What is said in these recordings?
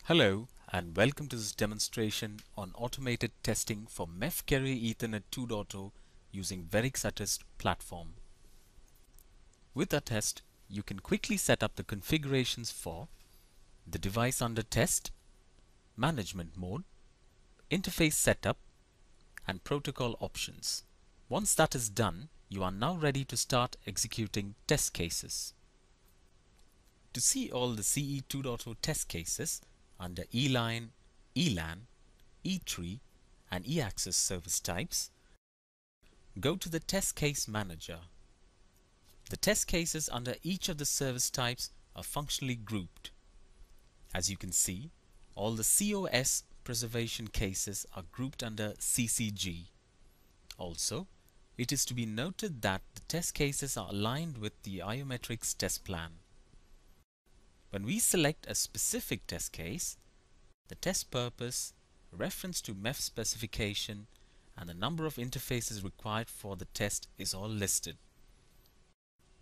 Hello and welcome to this demonstration on automated testing for MEF Carrier Ethernet 2.0 using Veryx ATTEST platform. With ATTEST, you can quickly set up the configurations for the device under test, management mode, interface setup, and protocol options. Once that is done, you are now ready to start executing test cases. To see all the CE 2.0 test cases under E-line, E-LAN, E3, and E-access service types, go to the Test Case Manager. The test cases under each of the service types are functionally grouped. As you can see, all the COS preservation cases are grouped under CCG. Also, it is to be noted that the test cases are aligned with the Iometrics test plan. When we select a specific test case, the test purpose, reference to MEF specification, and the number of interfaces required for the test is all listed.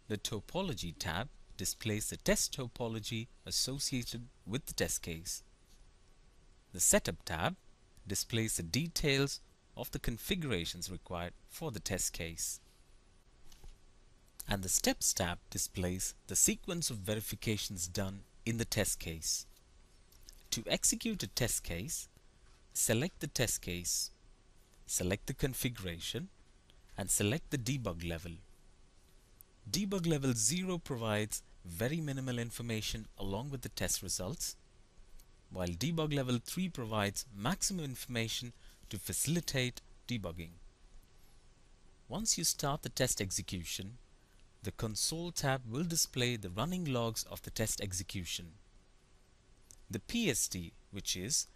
The Topology tab displays the test topology associated with the test case. The Setup tab displays the details of the configurations required for the test case. And the Steps tab displays the sequence of verifications done in the test case. To execute a test case, select the test case, select the configuration, and select the debug level. Debug level 0 provides very minimal information along with the test results, while debug level 3 provides maximum information to facilitate debugging. Once you start the test execution, the Console tab will display the running logs of the test execution. The PSD, which is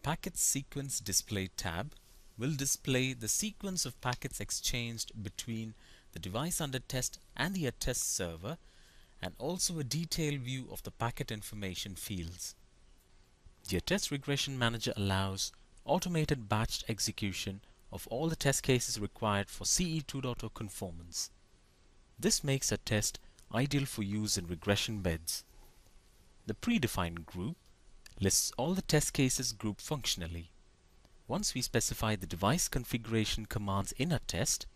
Packet Sequence Display tab, will display the sequence of packets exchanged between the device under test and the ATTEST server, and also a detailed view of the packet information fields. The ATTEST Regression Manager allows automated batched execution of all the test cases required for CE 2.0 conformance. This makes ATTEST ideal for use in regression beds. The predefined group lists all the test cases grouped functionally. Once we specify the device configuration commands in ATTEST,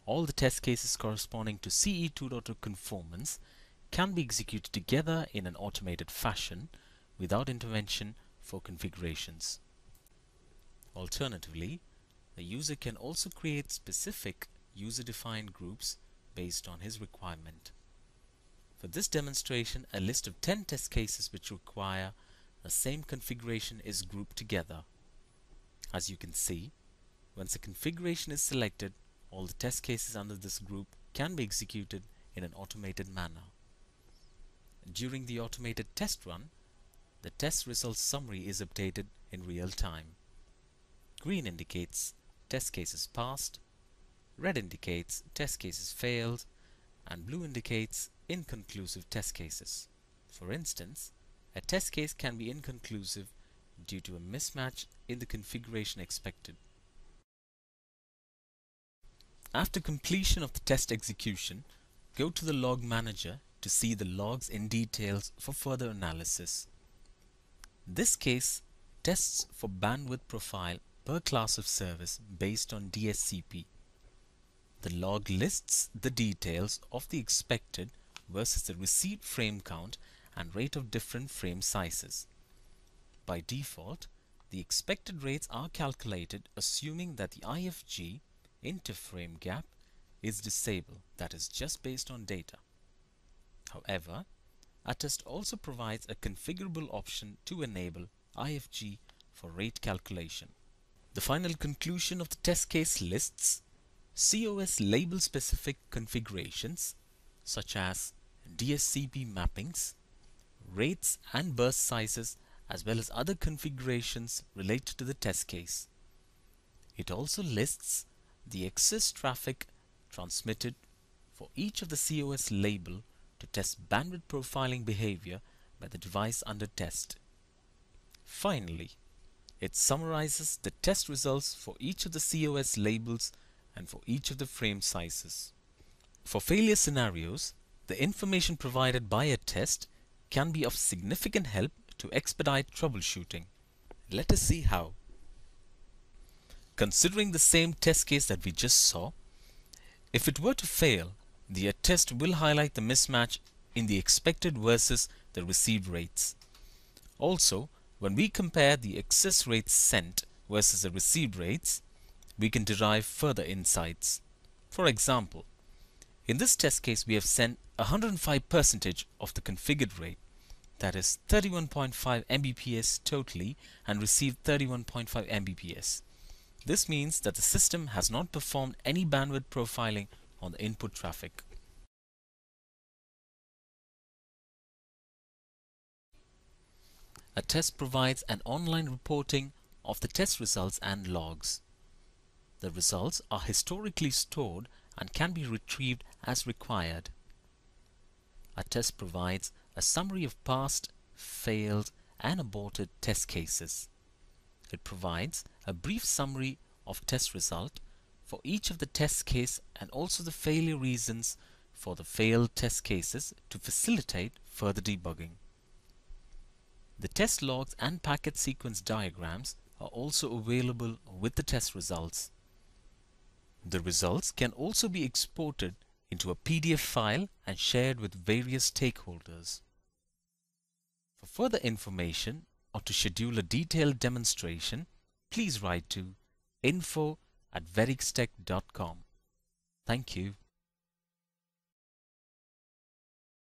all the test cases corresponding to CE 2.0 conformance can be executed together in an automated fashion without intervention for configurations. Alternatively, the user can also create specific user-defined groups based on his requirement. For this demonstration, a list of 10 test cases which require the same configuration is grouped together. As you can see, once a configuration is selected, all the test cases under this group can be executed in an automated manner. During the automated test run, the test results summary is updated in real time. Green indicates test cases passed, red indicates test cases failed, and blue indicates inconclusive test cases. For instance, a test case can be inconclusive due to a mismatch in the configuration expected. After completion of the test execution, go to the Log Manager to see the logs in details for further analysis. This case tests for bandwidth profile per class of service based on DSCP. The log lists the details of the expected versus the received frame count and rate of different frame sizes. By default, the expected rates are calculated assuming that the IFG interframe gap is disabled, that is just based on data. However, ATTEST also provides a configurable option to enable IFG for rate calculation. The final conclusion of the test case lists COS label specific configurations such as DSCP mappings, rates and burst sizes, as well as other configurations related to the test case. It also lists the excess traffic transmitted for each of the COS label to test bandwidth profiling behavior by the device under test. Finally, it summarizes the test results for each of the COS labels and for each of the frame sizes. For failure scenarios, the information provided by ATTEST can be of significant help to expedite troubleshooting. Let us see how. Considering the same test case that we just saw, if it were to fail, the attest will highlight the mismatch in the expected versus the received rates. Also, when we compare the access rates sent versus the received rates, we can derive further insights. For example, in this test case we have sent 105% of the configured rate, that is 31.5 Mbps totally, and received 31.5 Mbps. This means that the system has not performed any bandwidth profiling on the input traffic. Attest provides an online reporting of the test results and logs. The results are historically stored and can be retrieved as required. Attest provides a summary of past, failed, and aborted test cases. It provides a brief summary of test result for each of the test case and also the failure reasons for the failed test cases to facilitate further debugging. The test logs and packet sequence diagrams are also available with the test results. The results can also be exported into a PDF file and shared with various stakeholders. For further information or to schedule a detailed demonstration, please write to info@veryxtech.com. Thank you.